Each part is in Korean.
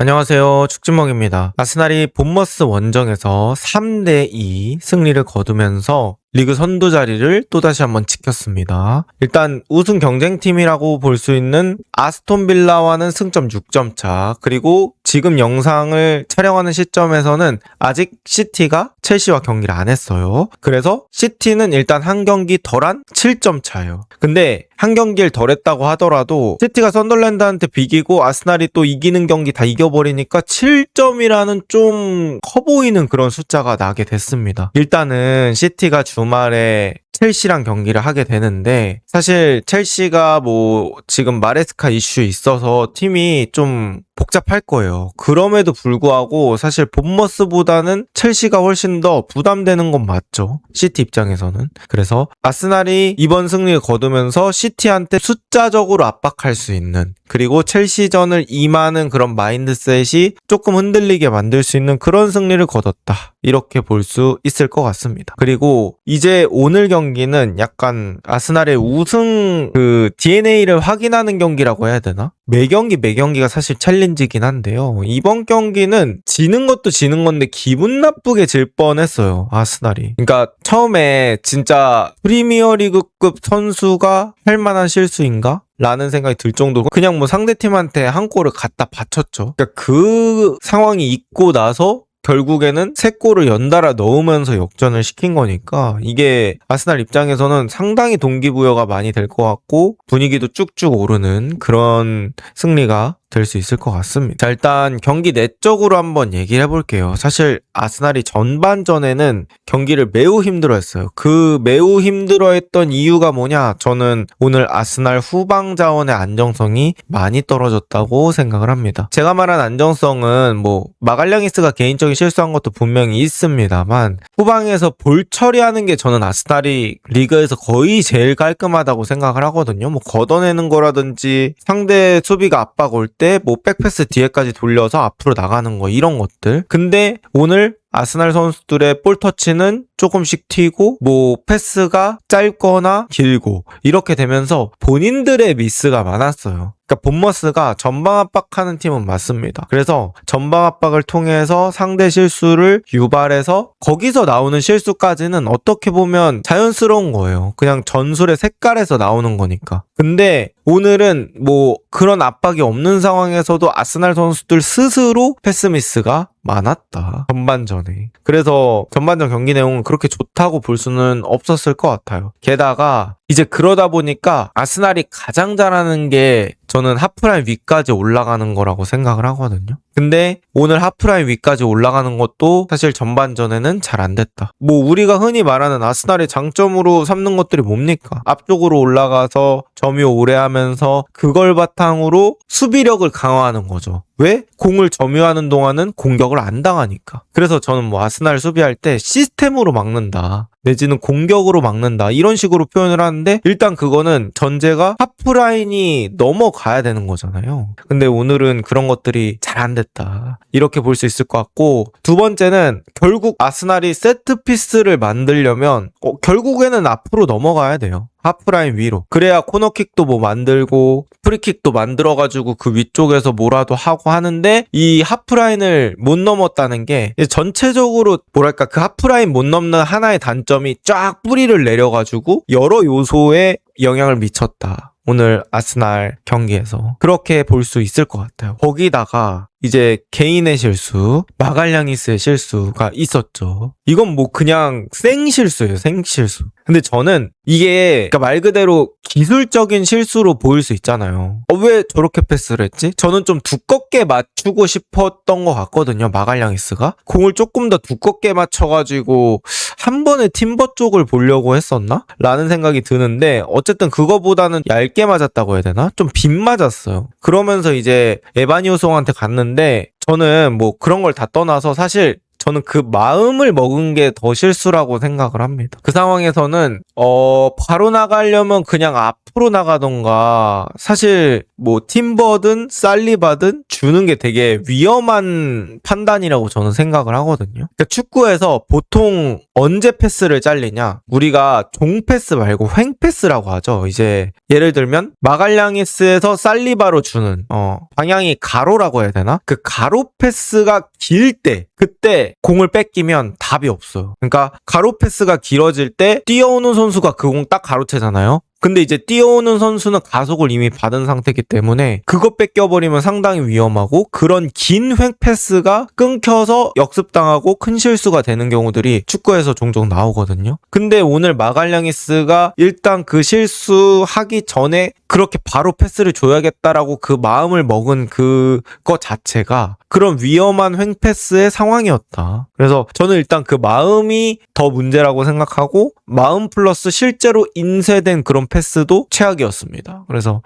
안녕하세요. 축진먹입니다. 아스날이 본머스 원정에서 3대2 승리를 거두면서 리그 선두 자리를 또다시 한번 지켰습니다. 일단 우승 경쟁팀이라고 볼 수 있는 아스톤 빌라와는 승점 6점 차, 그리고 지금 영상을 촬영하는 시점에서는 아직 시티가 첼시와 경기를 안 했어요. 그래서 시티는 일단 한 경기 덜한 7점 차예요. 근데 한 경기를 덜 했다고 하더라도 시티가 선덜랜드한테 비기고 아스날이 또 이기는 경기 다 이겨버리니까 7점이라는 좀 커 보이는 그런 숫자가 나게 됐습니다. 일단은 시티가 주말에 첼시랑 경기를 하게 되는데, 사실 첼시가 지금 마레스카 이슈 있어서 팀이 좀 복잡할 거예요. 그럼에도 불구하고 사실 본머스보다는 첼시가 훨씬 더 부담되는 건 맞죠, 시티 입장에서는. 그래서 아스날이 이번 승리를 거두면서 시티한테 숫자적으로 압박할 수 있는, 그리고 첼시전을 임하는 그런 마인드셋이 조금 흔들리게 만들 수 있는 그런 승리를 거뒀다, 이렇게 볼 수 있을 것 같습니다. 그리고 이제 오늘 경기는 약간 아스날의 우승 DNA를 확인하는 경기라고 해야 되나? 매 경기가 사실 챌린지긴 한데요. 이번 경기는 지는 것도 지는 건데 기분 나쁘게 질 뻔했어요, 아스날이. 그러니까 처음에 진짜 프리미어리그급 선수가 할 만한 실수인가? 라는 생각이 들 정도로 그냥 상대팀한테 한 골을 갖다 바쳤죠. 그러니까 그 상황이 있고 나서 결국에는 3골을 연달아 넣으면서 역전을 시킨 거니까 이게 아스날 입장에서는 상당히 동기부여가 많이 될 것 같고 분위기도 쭉쭉 오르는 그런 승리가 될 수 있을 것 같습니다. 자, 일단 경기 내적으로 한번 얘기를 해볼게요. 사실 아스날이 전반전에는 경기를 매우 힘들어했어요. 그 매우 힘들어했던 이유가 뭐냐? 저는 오늘 아스날 후방 자원의 안정성이 많이 떨어졌다고 생각을 합니다. 제가 말한 안정성은 마갈량이스가 개인적인 실수한 것도 분명히 있습니다만, 후방에서 볼 처리하는 게 저는 아스날이 리그에서 거의 제일 깔끔하다고 생각을 하거든요. 걷어내는 거라든지 상대 수비가 압박 올 때 백패스 뒤에까지 돌려서 앞으로 나가는 거, 이런 것들. 근데 오늘 아스날 선수들의 볼 터치는 조금씩 튀고 패스가 짧거나 길고 이렇게 되면서 본인들의 미스가 많았어요. 그러니까 본머스가 전방 압박하는 팀은 맞습니다. 그래서 전방 압박을 통해서 상대 실수를 유발해서 거기서 나오는 실수까지는 어떻게 보면 자연스러운 거예요. 그냥 전술의 색깔에서 나오는 거니까. 근데 오늘은 그런 압박이 없는 상황에서도 아스날 선수들 스스로 패스 미스가 많았다, 전반전에. 그래서 전반전 경기 내용은 그렇게 좋다고 볼 수는 없었을 것 같아요. 게다가 이제 그러다 보니까 아스날이 가장 잘하는 게 저는 하프라인 위까지 올라가는 거라고 생각을 하거든요. 근데 오늘 하프라인 위까지 올라가는 것도 사실 전반전에는 잘 안 됐다. 우리가 흔히 말하는 아스날의 장점으로 삼는 것들이 뭡니까? 앞쪽으로 올라가서 점유 오래 하면서 그걸 바탕으로 수비력을 강화하는 거죠. 왜? 공을 점유하는 동안은 공격을 안 당하니까. 그래서 저는 아스날 수비할 때 시스템으로 막는다, 내지는 공격으로 막는다, 이런 식으로 표현을 하는데, 일단 그거는 전제가 하프라인이 넘어가야 되는 거잖아요. 근데 오늘은 그런 것들이 잘 안 됐다, 이렇게 볼 수 있을 것 같고, 두 번째는 결국 아스날이 세트피스를 만들려면 결국에는 앞으로 넘어가야 돼요. 하프라인 위로. 그래야 코너킥도 만들고 프리킥도 만들어가지고 그 위쪽에서 뭐라도 하고 하는데, 이 하프라인을 못 넘었다는 게 전체적으로 그 하프라인 못 넘는 하나의 단점이 쫙 뿌리를 내려가지고 여러 요소에 영향을 미쳤다, 오늘 아스날 경기에서. 그렇게 볼 수 있을 것 같아요. 거기다가 이제 개인의 실수, 마갈량이스의 실수가 있었죠. 이건 그냥 생실수예요, 생실수. 근데 저는 이게 말 그대로 기술적인 실수로 보일 수 있잖아요. 왜 저렇게 패스를 했지? 저는 좀 두껍게 맞추고 싶었던 것 같거든요, 마갈량이스가. 공을 조금 더 두껍게 맞춰가지고 한 번에 팀버 쪽을 보려고 했었나? 라는 생각이 드는데, 어쨌든 그거보다는 얇게 맞았다고 해야 되나? 좀 빗 맞았어요. 그러면서 이제 에바니오송한테 갔는데, 저는 그런 걸 다 떠나서 사실 저는 그 마음을 먹은 게 더 실수라고 생각을 합니다. 그 상황에서는 바로 나가려면 그냥 앞으로 나가던가, 사실 뭐 팀버든 살리바든 주는 게 되게 위험한 판단이라고 저는 생각을 하거든요. 그러니까 축구에서 보통 언제 패스를 잘리냐, 우리가 종 패스 말고 횡 패스라고 하죠. 이제 예를 들면 마갈량이스에서 살리바로 주는 방향이 가로라고 해야 되나? 그 가로 패스가 길 때, 그때 공을 뺏기면 답이 없어요. 그러니까 가로 패스가 길어질 때 뛰어오는 선수가 그 공 딱 가로채잖아요. 근데 이제 뛰어오는 선수는 가속을 이미 받은 상태이기 때문에 그거 뺏겨버리면 상당히 위험하고, 그런 긴 횡 패스가 끊겨서 역습당하고 큰 실수가 되는 경우들이 축구에서 종종 나오거든요. 근데 오늘 마갈량이스가 일단 그 실수하기 전에 그렇게 바로 패스를 줘야겠다라고 그 마음을 먹은 그거 자체가 그런 위험한 횡 패스의 상황이었다. 그래서 저는 일단 그 마음이 더 문제라고 생각하고, 마음 플러스 실제로 인쇄된 그런 패스도 최악이었습니다. 그래서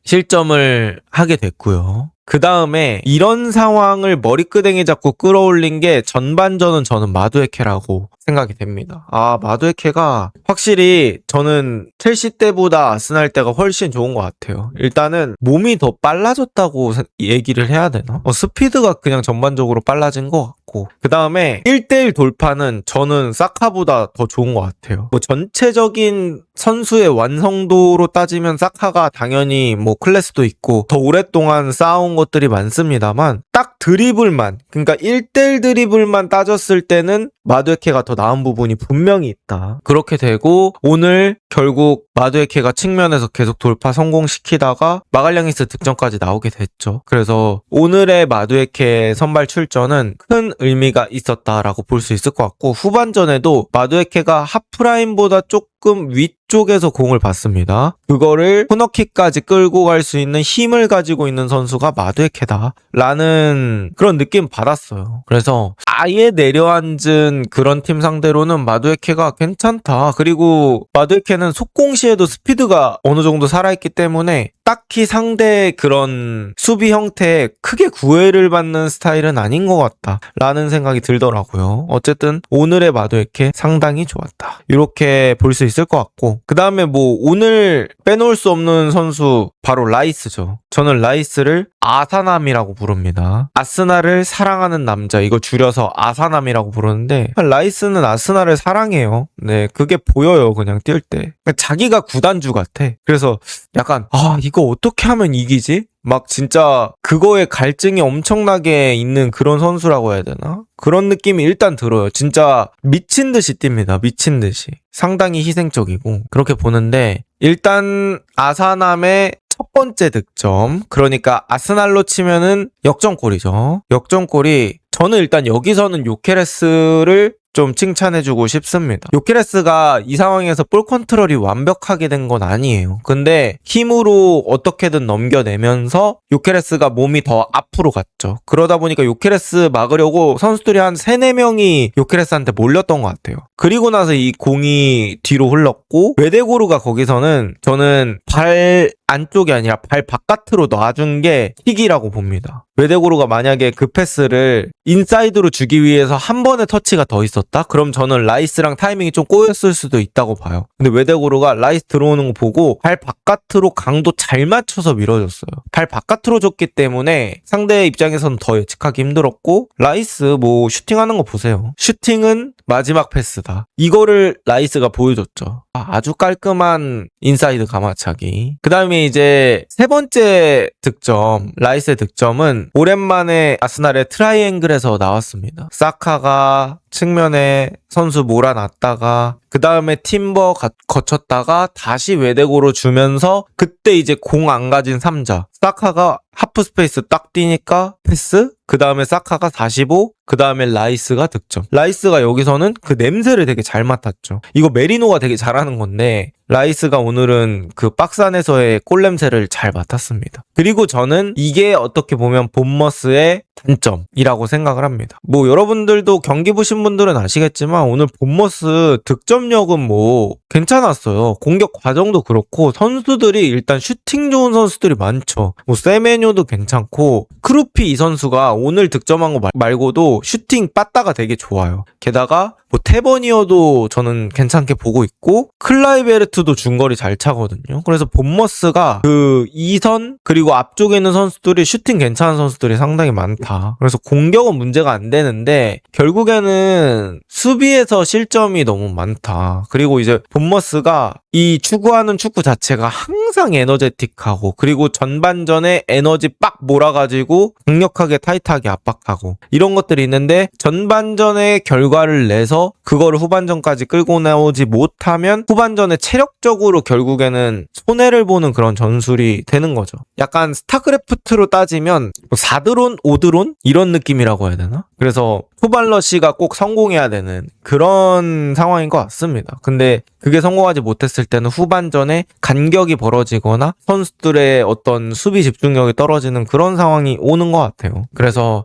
실점을 하게 됐고요. 그 다음에 이런 상황을 머리끄댕이 잡고 끌어올린 게 전반전은 저는 마두에케라고 생각이 됩니다. 마두에케가 확실히 저는 첼시 때보다 아스날 때가 훨씬 좋은 것 같아요. 일단은 몸이 더 빨라졌다고 얘기를 해야 되나? 스피드가 그냥 전반적으로 빨라진 것 같고, 그 다음에 1대1 돌파는 저는 사카보다 더 좋은 것 같아요. 뭐 전체적인 선수의 완성도로 따지면 사카가 당연히 뭐 클래스도 있고 더 오랫동안 쌓아온 것들이 많습니다만, 딱 드리블만, 그러니까 1대1 드리블만 따졌을 때는 마두에케가 더 나은 부분이 분명히 있다. 그렇게 되고 오늘 결국 마두에케가 측면에서 계속 돌파 성공시키다가 마갈량이스 득점까지 나오게 됐죠. 그래서 오늘의 마두에케 선발 출전은 큰 의미가 있었다라고 볼 수 있을 것 같고, 후반전에도 마두에케가 하프라인보다 조금 위쪽에서 공을 받습니다. 그거를 코너킥까지 끌고 갈 수 있는 힘을 가지고 있는 선수가 마두에케다 라는 그런 느낌 받았어요. 그래서 아예 내려앉은 그런 팀 상대로는 마두에케가 괜찮다. 그리고 마두에케는 속공 시에도 스피드가 어느 정도 살아있기 때문에 딱히 상대의 그런 수비 형태에 크게 구애를 받는 스타일은 아닌 것 같다 라는 생각이 들더라고요. 어쨌든 오늘의 마두에케 상당히 좋았다, 이렇게 볼 수 있을 것 같고, 그 다음에 뭐 오늘 빼놓을 수 없는 선수 바로 라이스죠. 저는 라이스를 아사남이라고 부릅니다. 아스날을 사랑하는 남자, 이거 줄여서 아사남이라고 부르는데, 라이스는 아스날을 사랑해요. 네, 그게 보여요. 그냥 뛸 때 자기가 구단주 같아. 그래서 약간 이거 어떻게 하면 이기지? 막 진짜 그거에 갈증이 엄청나게 있는 그런 선수라고 해야 되나? 그런 느낌이 일단 들어요. 진짜 미친 듯이 뜁니다. 미친 듯이. 상당히 희생적이고 그렇게 보는데, 일단 아사남의 첫 번째 득점, 그러니까 아스날로 치면은 역전골이죠. 역전골이, 저는 일단 여기서는 요케레스를 좀 칭찬해주고 싶습니다. 요케레스가 이 상황에서 볼 컨트롤이 완벽하게 된 건 아니에요. 근데 힘으로 어떻게든 넘겨내면서 요케레스가 몸이 더 앞으로 갔죠. 그러다 보니까 요케레스 막으려고 선수들이 한 3-4명이 요케레스한테 몰렸던 것 같아요. 그리고 나서 이 공이 뒤로 흘렀고, 웨데고르가 거기서는 저는 발 안쪽이 아니라 발 바깥으로 놔준 게 킥이라고 봅니다. 웨데고르가 만약에 그 패스를 인사이드로 주기 위해서 한 번의 터치가 더 있었다? 그럼 저는 라이스랑 타이밍이 좀 꼬였을 수도 있다고 봐요. 근데 웨데고르가 라이스 들어오는 거 보고 발 바깥으로 강도 잘 맞춰서 밀어줬어요. 발 바깥으로 줬기 때문에 상대 입장에서는 더 예측하기 힘들었고, 라이스 뭐 슈팅하는 거 보세요. 슈팅은 마지막 패스다. 이거를 라이스가 보여줬죠. 아주 깔끔한 인사이드 가마차기. 그 다음에 이제 세 번째 득점, 라이스의 득점은 오랜만에 아스날의 트라이앵글에서 나왔습니다. 사카가 측면에 선수 몰아놨다가 그 다음에 팀버 거쳤다가 다시 웨데고로 주면서, 그때 이제 공 안 가진 3자 사카가 하프 스페이스 딱 뛰니까 패스, 그 다음에 사카가 45, 그 다음에 라이스가 득점. 라이스가 여기서는 그 냄새를 되게 잘 맡았죠. 이거 메리노가 되게 잘하는 건데 라이스가 오늘은 그 박스 안에서의 골 냄새를 잘 맡았습니다. 그리고 저는 이게 어떻게 보면 본머스의 단점이라고 생각을 합니다. 뭐 여러분들도 경기 보신 분들은 아시겠지만 오늘 본머스 득점력은 뭐 괜찮았어요. 공격 과정도 그렇고 선수들이 일단 슈팅 좋은 선수들이 많죠. 뭐 세메뇨도 괜찮고 크루피 이 선수가 오늘 득점한 거 말고도 슈팅 빠따가 되게 좋아요. 게다가 뭐 테버니어도 저는 괜찮게 보고 있고 클라이베르트도 중거리 잘 차거든요. 그래서 본머스가 그 2선 그리고 앞쪽에 있는 선수들이 슈팅 괜찮은 선수들이 상당히 많다. 그래서 공격은 문제가 안 되는데 결국에는 수비에서 실점이 너무 많다. 그리고 이제 본머스가 이 추구하는 축구 자체가 항상 에너제틱하고 그리고 전반전에 에너지 빡 몰아가지고 강력하게 타이트하게 압박하고 이런 것들이 있는데 전반전에 결과를 내서 그거를 후반전까지 끌고 나오지 못하면 후반전에 체력적으로 결국에는 손해를 보는 그런 전술이 되는 거죠. 약간 스타크래프트로 따지면 4드론, 5드론? 이런 느낌이라고 해야 되나? 그래서 후발러시가 꼭 성공해야 되는 그런 상황인 것 같습니다. 근데 그게 성공하지 못했을 때는 후반전에 간격이 벌어지거나 선수들의 어떤 수비 집중력이 떨어지는 그런 상황이 오는 것 같아요. 그래서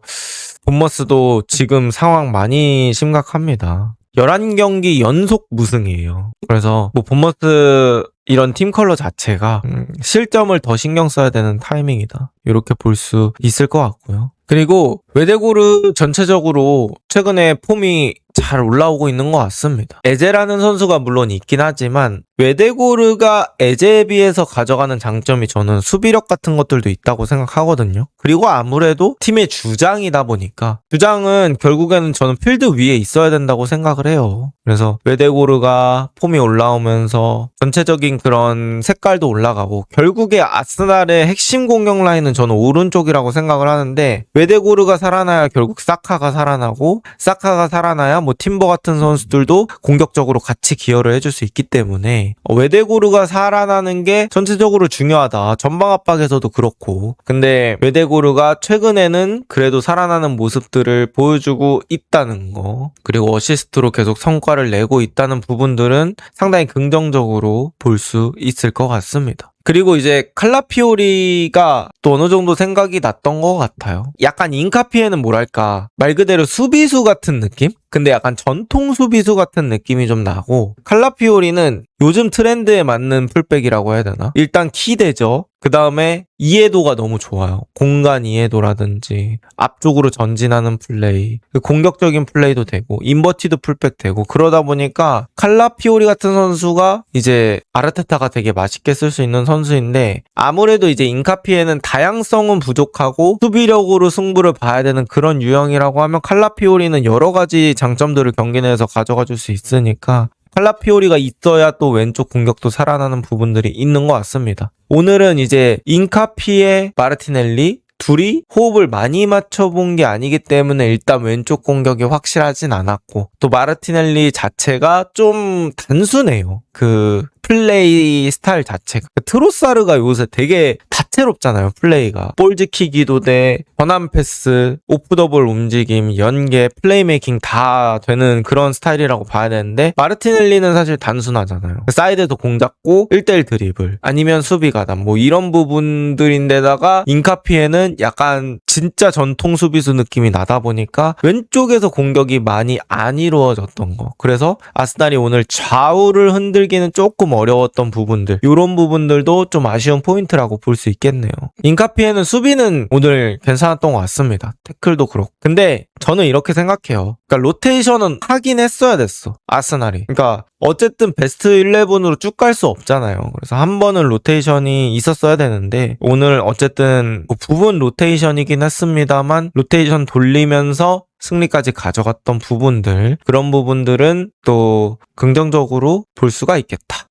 본머스도 지금 상황 많이 심각합니다. 11경기 연속 무승이에요. 그래서 뭐 본머스 이런 팀 컬러 자체가 실점을 더 신경 써야 되는 타이밍이다. 이렇게 볼 수 있을 것 같고요. 그리고 웨데고르 전체적으로 최근에 폼이 잘 올라오고 있는 것 같습니다. 에제라는 선수가 물론 있긴 하지만 웨데고르가 에제에 비해서 가져가는 장점이 저는 수비력 같은 것들도 있다고 생각하거든요. 그리고 아무래도 팀의 주장이다 보니까 주장은 결국에는 저는 필드 위에 있어야 된다고 생각을 해요. 그래서 웨데고르가 폼이 올라오면서 전체적인 그런 색깔도 올라가고 결국에 아스날의 핵심 공격 라인은 저는 오른쪽이라고 생각을 하는데 웨데고르가 살아나야 결국 사카가 살아나고 사카가 살아나야 뭐 팀버 같은 선수들도 공격적으로 같이 기여를 해줄 수 있기 때문에 웨데고르가 살아나는 게 전체적으로 중요하다. 전방 압박에서도 그렇고 근데 웨데고르가 최근에는 그래도 살아나는 모습들을 보여주고 있다는 거 그리고 어시스트로 계속 성과를 내고 있다는 부분들은 상당히 긍정적으로 볼 수 있을 것 같습니다. 그리고 이제 칼라피오리가 또 어느 정도 생각이 났던 것 같아요. 약간 인카피에는 뭐랄까 말 그대로 수비수 같은 느낌? 근데 약간 전통 수비수 같은 느낌이 좀 나고 칼라피오리는 요즘 트렌드에 맞는 풀백이라고 해야 되나? 일단 키대죠. 그 다음에 이해도가 너무 좋아요. 공간 이해도라든지 앞쪽으로 전진하는 플레이, 공격적인 플레이도 되고 인버티드 풀백 되고 그러다 보니까 칼라피오리 같은 선수가 이제 아르테타가 되게 맛있게 쓸 수 있는 선수인데 아무래도 이제 인카피에는 다양성은 부족하고 수비력으로 승부를 봐야 되는 그런 유형이라고 하면 칼라피오리는 여러 가지 장점들을 경기 내에서 가져가 줄 수 있으니까 칼라피오리가 있어야 또 왼쪽 공격도 살아나는 부분들이 있는 것 같습니다. 오늘은 이제 인카피에 마르티넬리 둘이 호흡을 많이 맞춰본 게 아니기 때문에 일단 왼쪽 공격이 확실하진 않았고 또 마르티넬리 자체가 좀 단순해요. 그 플레이 스타일 자체가 트로사르가 요새 되게 다채롭잖아요. 플레이가 볼 지키기도 돼 전환 패스 오프 더 볼 움직임 연계 플레이메이킹 다 되는 그런 스타일이라고 봐야 되는데 마르티넬리는 사실 단순하잖아요. 사이드에서 공 잡고 1대1 드리블 아니면 수비 가담 뭐 이런 부분들인데다가 인카피에는 약간 진짜 전통 수비수 느낌이 나다 보니까 왼쪽에서 공격이 많이 안 이루어졌던 거 그래서 아스날이 오늘 좌우를 흔들기는 조금 어려웠던 부분들 이런 부분들도 좀 아쉬운 포인트라고 볼 수 있겠네요. 인카피에는 수비는 오늘 괜찮았던 것 같습니다. 태클도 그렇고 근데 저는 이렇게 생각해요. 그러니까 로테이션은 하긴 했어야 됐어 아스날이. 그러니까 어쨌든 베스트 11으로 쭉 갈 수 없잖아요. 그래서 한 번은 로테이션이 있었어야 되는데 오늘 어쨌든 뭐 부분 로테이션이긴 했습니다만 로테이션 돌리면서 승리까지 가져갔던 부분들 그런 부분들은 또 긍정적으로 볼 수가 있겠다.